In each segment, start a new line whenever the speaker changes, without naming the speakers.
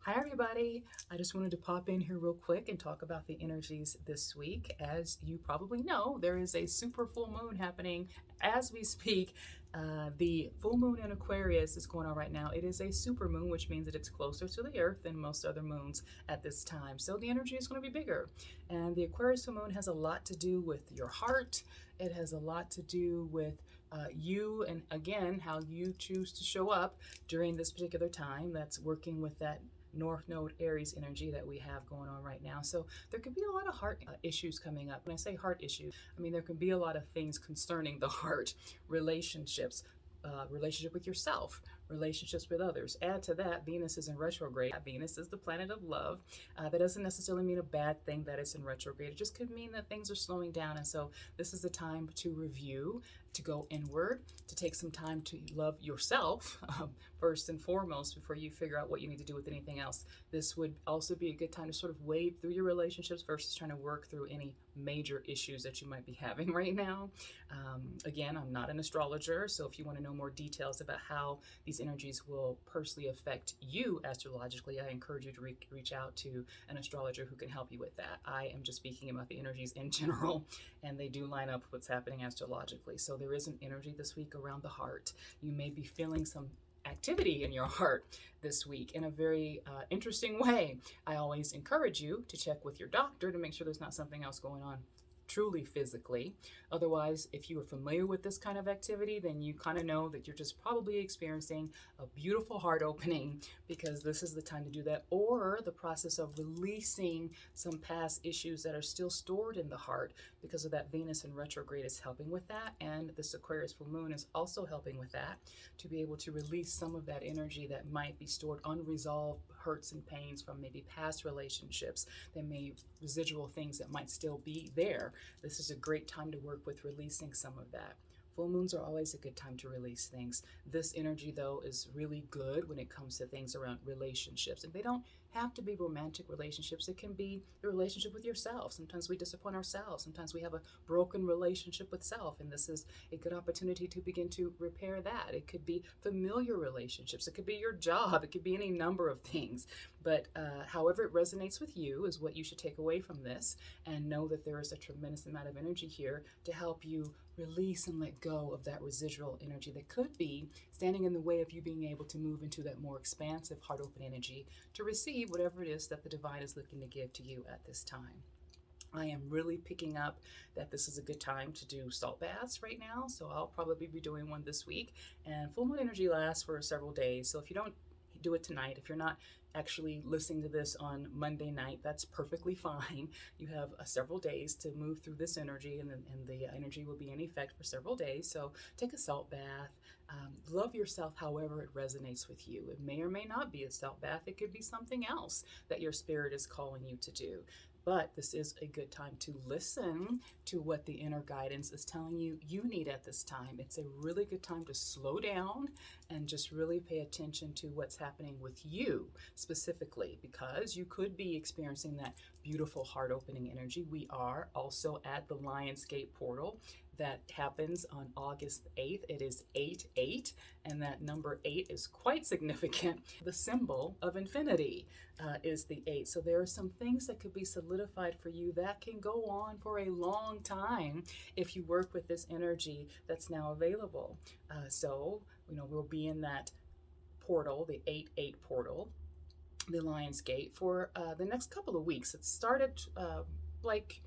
Hi, everybody. I just wanted to pop in here real quick and talk about the energies this week. As you probably know, there is a super full moon happening as we speak. The full moon in Aquarius is going on right now. It is a super moon, which means that it's closer to the Earth than most other moons at this time. So the energy is going to be bigger. And the Aquarius full moon has a lot to do with your heart. It has a lot to do with you and, again, how you choose to show up during this particular time. That's working with that North Node Aries energy that we have going on right now. So there could be a lot of heart issues coming up. When I say heart issues, I mean there can be a lot of things concerning the heart, relationships, relationship with yourself, relationships with others. Add to that, Venus is in retrograde. Venus is the planet of love. That doesn't necessarily mean a bad thing that it's in retrograde. It just could mean that things are slowing down. And so this is the time to review, to go inward, to take some time to love yourself first and foremost before you figure out what you need to do with anything else. This would also be a good time to sort of wade through your relationships versus trying to work through any major issues that you might be having right now. Again, I'm not an astrologer, so if you want to know more details about how these energies will personally affect you astrologically, I encourage you to reach out to an astrologer who can help you with that. I am just speaking about the energies in general, and they do line up with what's happening astrologically. So there is an energy this week around the heart. You may be feeling some activity in your heart this week in a very interesting way. I always encourage you to check with your doctor to make sure there's not something else going on truly physically. Otherwise, if you are familiar with this kind of activity, then you kind of know that you're just probably experiencing a beautiful heart opening, because this is the time to do that, or the process of releasing some past issues that are still stored in the heart because of that Venus in retrograde is helping with that, and this Aquarius full moon is also helping with that, to be able to release some of that energy that might be stored unresolved hurts and pains from maybe past relationships. There may residual things that might still be there. This is a great time to work with releasing some of that. Full moons are always a good time to release things. This energy, though, is really good when it comes to things around relationships. And they don't have to be romantic relationships. It can be the relationship with yourself. Sometimes we disappoint ourselves. Sometimes we have a broken relationship with self. And this is a good opportunity to begin to repair that. It could be familiar relationships. It could be your job. It could be any number of things. But however it resonates with you is what you should take away from this, and know that there is a tremendous amount of energy here to help you release and let go of that residual energy that could be standing in the way of you being able to move into that more expansive heart open energy to receive whatever it is that the divine is looking to give to you at this time. I am really picking up that this is a good time to do salt baths right now, so I'll probably be doing one this week. And full moon energy lasts for several days, so if you don't do it tonight, if you're not actually listening to this on Monday night, that's perfectly fine. You have several days to move through this energy, and the energy will be in effect for several days. So take a salt bath. Love yourself however it resonates with you. It may or may not be a salt bath. It could be something else that your spirit is calling you to do. But this is a good time to listen to what the inner guidance is telling you you need at this time. It's a really good time to slow down and just really pay attention to what's happening with you specifically, because you could be experiencing that beautiful heart opening energy. We are also at the Lionsgate portal that happens on August 8th. It is 8-8, and that number 8 is quite significant. The symbol of infinity is the 8. So there are some things that could be solidified for you that can go on for a long time if you work with this energy that's now available. So, we'll be in that portal, the 8-8 portal, the Lionsgate, for the next couple of weeks. It started like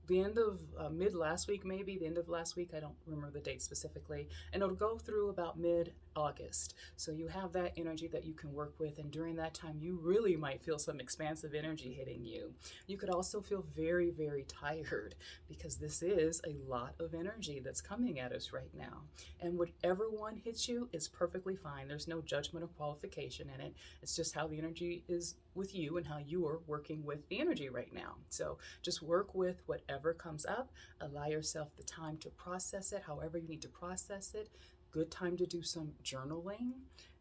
the end of mid last week, maybe the end of last week. I don't remember the date specifically, and it'll go through about mid-August. So you have that energy that you can work with, and during that time you really might feel some expansive energy hitting you. You could also feel very, very tired, because this is a lot of energy that's coming at us right now, and whatever one hits you is perfectly fine. There's no judgment or qualification in it. It's just how the energy is with you and how you are working with the energy right now. So just work with whatever comes up. Allow yourself the time to process it however you need to process it. Good time to do some journaling.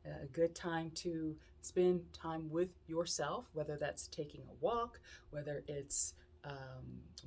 A good time to spend time with yourself, whether that's taking a walk, whether it's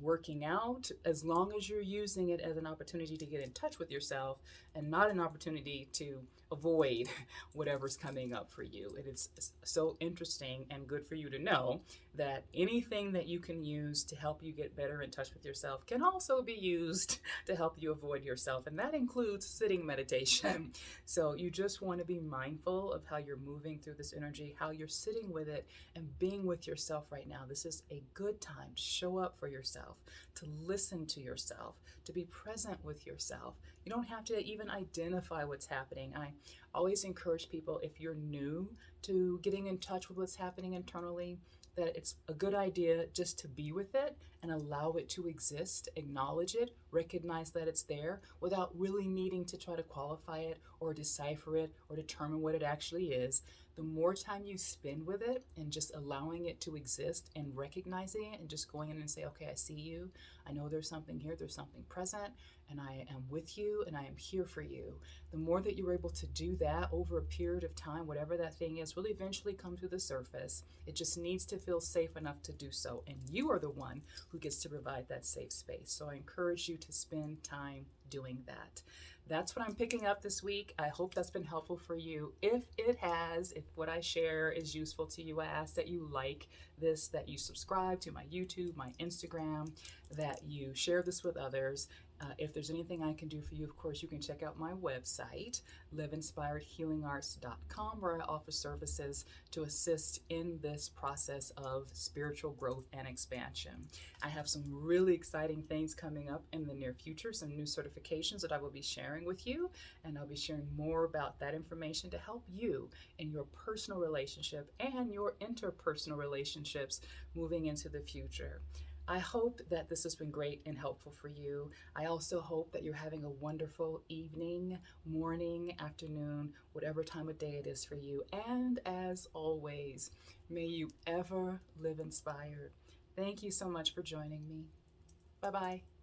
working out, as long as you're using it as an opportunity to get in touch with yourself and not an opportunity to avoid whatever's coming up for you. It is so interesting and good for you to know that anything that you can use to help you get better in touch with yourself can also be used to help you avoid yourself. And that includes sitting meditation. So you just want to be mindful of how you're moving through this energy, how you're sitting with it and being with yourself right now. This is a good time to show up for yourself, to listen to yourself, to be present with yourself. You don't have to even identify what's happening. I always encourage people, if you're new to getting in touch with what's happening internally, that it's a good idea just to be with it and allow it to exist, acknowledge it, recognize that it's there without really needing to try to qualify it or decipher it or determine what it actually is. The more time you spend with it and just allowing it to exist and recognizing it and just going in and say, okay, I see you. I know there's something here, there's something present, and I am with you and I am here for you. The more that you're able to do that over a period of time, whatever that thing is, will eventually come to the surface. It just needs to feel safe enough to do so. And you are the one who gets to provide that safe space. So I encourage you to spend time doing that. That's what I'm picking up this week. I hope that's been helpful for you. If it has, if what I share is useful to you, I ask that you like this, that you subscribe to my YouTube, my Instagram, that you share this with others. If there's anything I can do for you, of course, you can check out my website, liveinspiredhealingarts.com, where I offer services to assist in this process of spiritual growth and expansion. I have some really exciting things coming up in the near future, some new certifications that I will be sharing with you, and I'll be sharing more about that information to help you in your personal relationship and your interpersonal relationships moving into the future. I hope that this has been great and helpful for you. I also hope that you're having a wonderful evening, morning, afternoon, whatever time of day it is for you. And as always, may you ever live inspired. Thank you so much for joining me. Bye-bye.